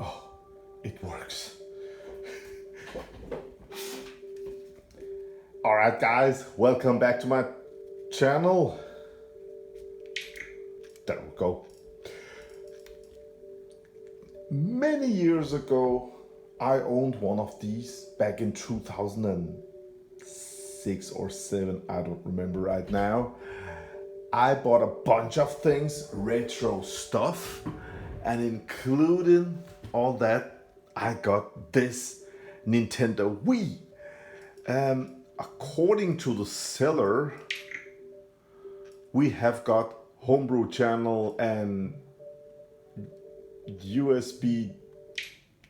Oh, it works. Alright guys, welcome back to my channel. There we go. Many years ago, I owned one of these back in 2006 or 7, I don't remember right now. I bought a bunch of things, retro stuff, and including all that, I got this Nintendo Wii. According to the seller, we have got homebrew channel and USB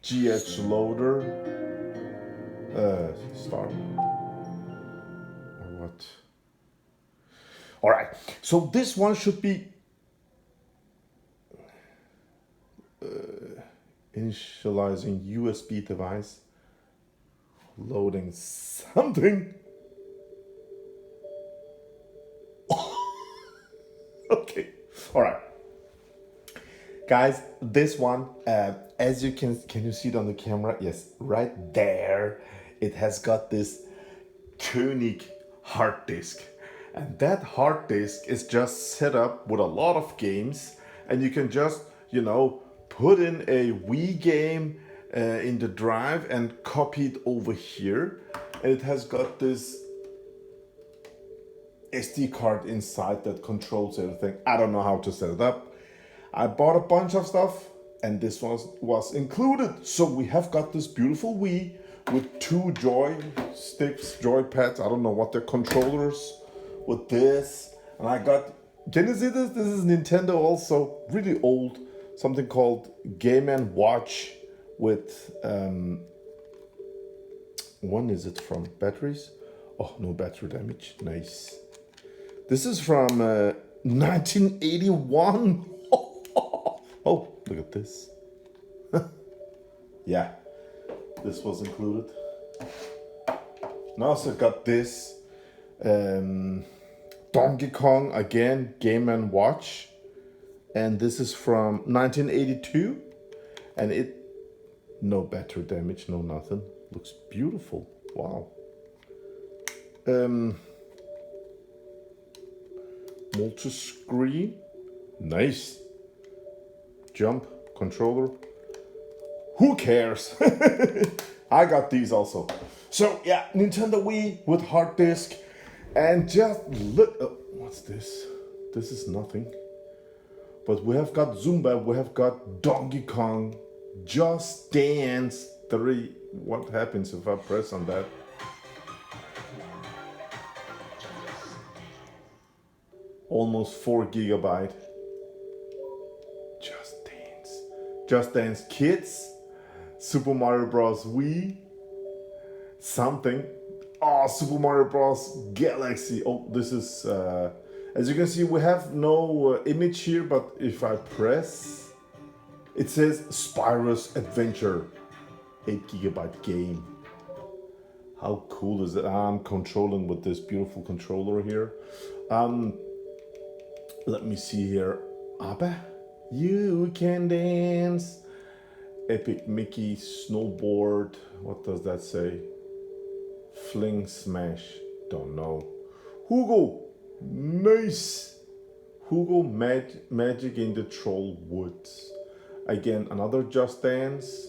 GH loader. Start or what? All right, so this one should be initializing USB device, loading something. Okay, all right, guys. This one, as you can you see it on the camera? Yes, right there. It has got this König hard disk, and that hard disk is just set up with a lot of games, and you can just put in a Wii game in the drive and copy it over here, and it has got this SD card inside that controls everything. I don't know how to set it up. I bought a bunch of stuff and this was included. So we have got this beautiful Wii with 2 joysticks, joy pads. I don't know what they're, controllers with this. And I got, can you see this? This is Nintendo also, really old. Something called Game & Watch with, when is it from? Batteries? Oh, no battery damage, nice. This is from 1981. Oh, look at this. Yeah, this was included. And I also got this Donkey Kong, again, Game & Watch. And this is from 1982. And it, no battery damage, no nothing. Looks beautiful, wow. Multi-screen, nice. Jump controller, who cares? I got these also. So yeah, Nintendo Wii with hard disk, and just look, oh, what's this? This is nothing. But we have got Zumba, we have got Donkey Kong, Just Dance 3. What happens if I press on that? Almost 4 GB. Just Dance Kids, Super Mario Bros. Wii, something. Oh, Super Mario Bros. Galaxy. Oh, this is, as you can see, we have no image here, but if I press, it says Spyro's Adventure, 8 GB game. How cool is it? I'm controlling with this beautiful controller here. Let me see here. Aber you can dance. Epic Mickey snowboard. What does that say? Fling smash. Don't know. Hugo. Nice. Hugo Magic in the Troll Woods. Again, another Just Dance.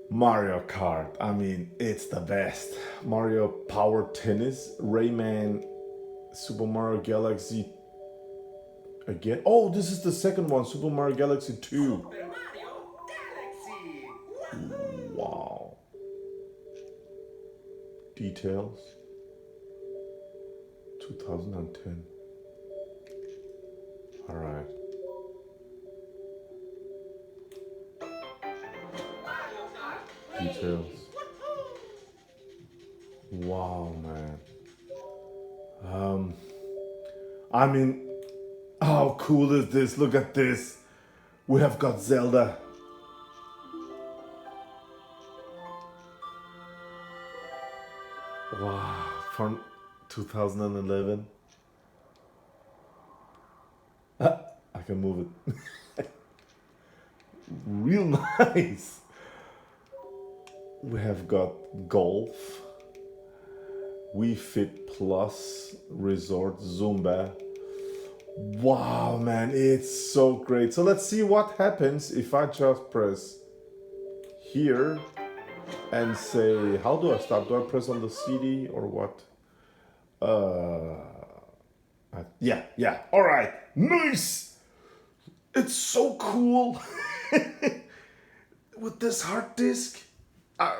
Mario Kart. I mean, it's the best. Mario Power Tennis. Rayman. Super Mario Galaxy. Again. Oh, this is the second one. Super Mario Galaxy 2. Super Mario Galaxy. Wow. Details. 2010. All right. Details. Wow, man. I mean, how cool is this? Look at this. We have got Zelda. Wow, from 2011. I can move it. real nice. We have got golf, WII Fit Plus, Resort, Zumba. Wow, man, it's so great. So let's see what happens if I just press here and say, how do I start? Do I press on the CD or what? Yeah, all right, nice. It's so cool. With this hard disk, I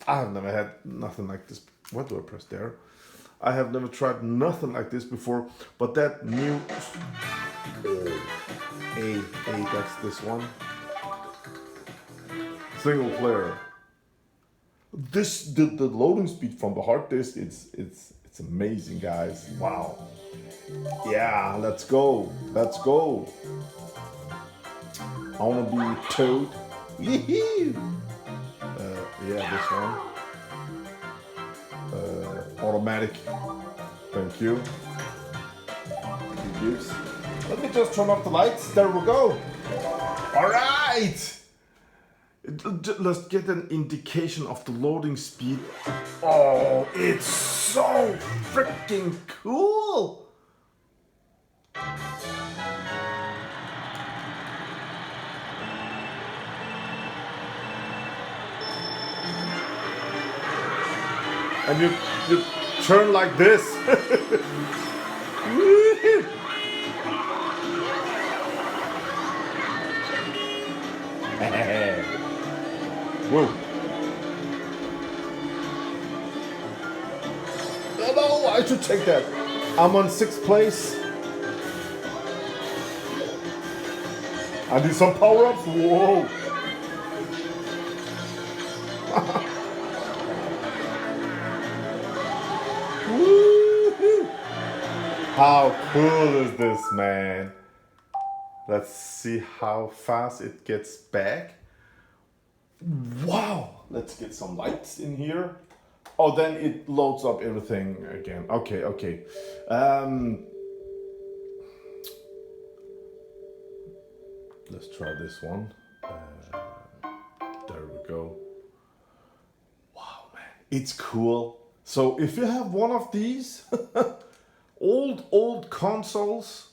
have never had nothing like this. What do I press there? I have never tried nothing like this before, but that new that's this one. Single player. The loading speed from the hard disk, it's amazing, guys. Wow. Yeah, let's go. Let's go. I wanna be Toad. Yee-hoo! Yeah, this one. Automatic. Thank you. Let me just turn off the lights. There we go. All right. Let's get an indication of the loading speed. Oh, it's so freaking cool. And you turn like this. Whoa. No, I should take that. I'm on 6th place. I need some power-ups. Whoa. How cool is this, man? Let's see how fast it gets back. Wow! Let's get some lights in here. Oh, then it loads up everything again. Okay. Let's try this one. There we go. Wow, man. It's cool. So if you have one of these old consoles,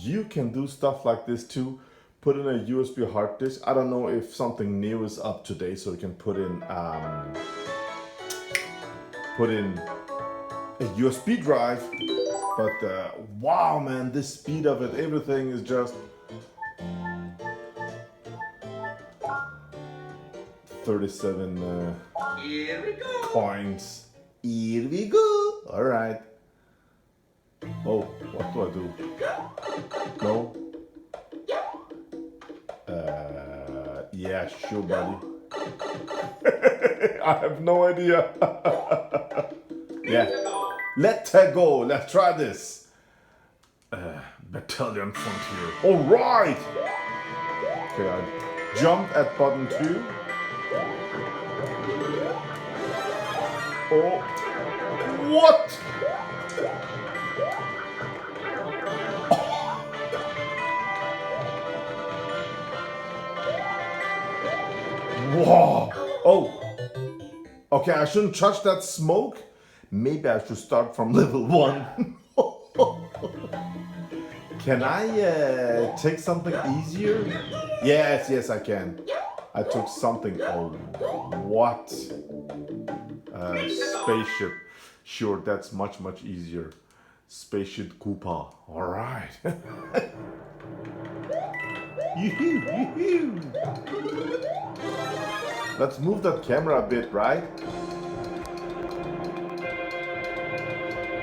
you can do stuff like this too. Put in a USB hard disk. I don't know if something new is up today, so you can put in a USB drive. But wow, man, the speed of it, everything is just 37 Here we go. coins. Here we go. All right. Oh, what do I do? No. Yeah, sure, buddy. I have no idea. Yeah. Let's go. Let's try this. Battalion Frontier. All right. Okay, I jumped at button 2. Oh. What? Whoa! Oh! Okay, I shouldn't touch that smoke. Maybe I should start from level 1. Can I take something easier? Yes, I can. I took something. Oh, what? Spaceship. Sure, that's much easier. Spaceship Koopa. All right. Yoo-hoo. Let's move that camera a bit, right?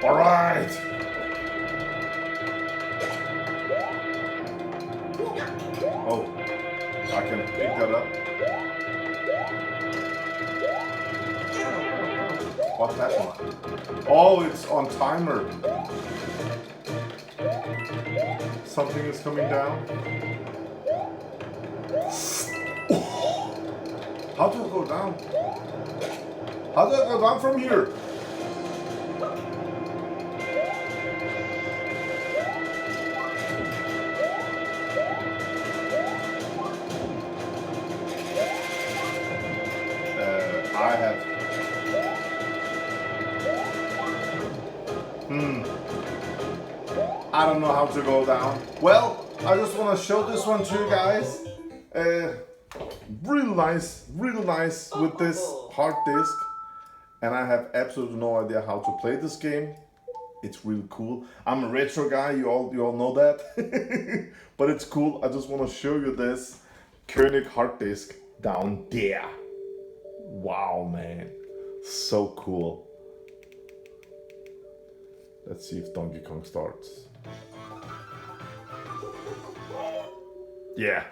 All right. Oh, I can pick that up. What's happening? Oh, it's on timer. Something is coming down. How do I go down? How do I go down from here? I don't know how to go down. Well, I just want to show this one to you guys. Really nice with this hard disk. And I have absolutely no idea how to play this game. It's really cool. I'm a retro guy, you all know that. But it's cool. I just want to show you this Koenig hard disk down there. Wow, man. So cool. Let's see if Donkey Kong starts. Yeah.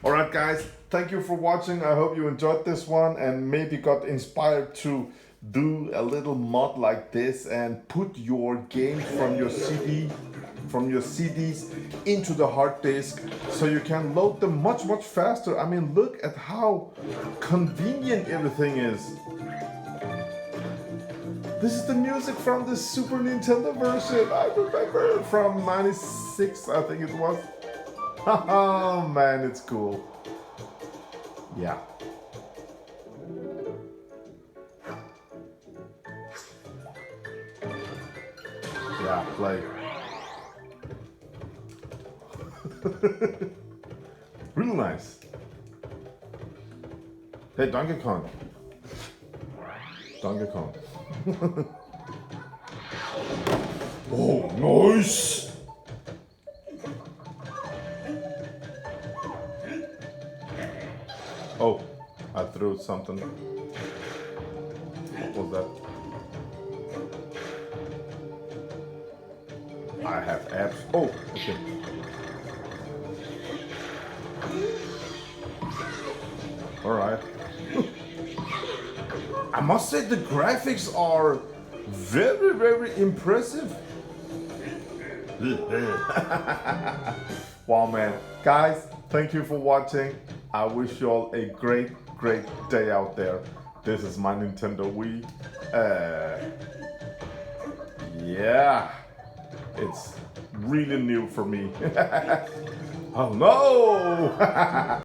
Alright guys, thank you for watching. I hope you enjoyed this one and maybe got inspired to do a little mod like this and put your game from your CDs into the hard disk so you can load them much faster. I mean, look at how convenient everything is. This is the music from the Super Nintendo version. I remember from 96, I think it was. Oh man, it's cool. Yeah. Yeah, play. Real nice. Hey, Donkey Kong. Donkey Kong. Oh, nice! Oh, I threw something. What was that? I have apps. Oh, okay. Alright. I must say the graphics are very impressive. Wow, man. Guys, thank you for watching. I wish you all a great day out there. This is my Nintendo Wii. Yeah. It's really new for me. Oh no!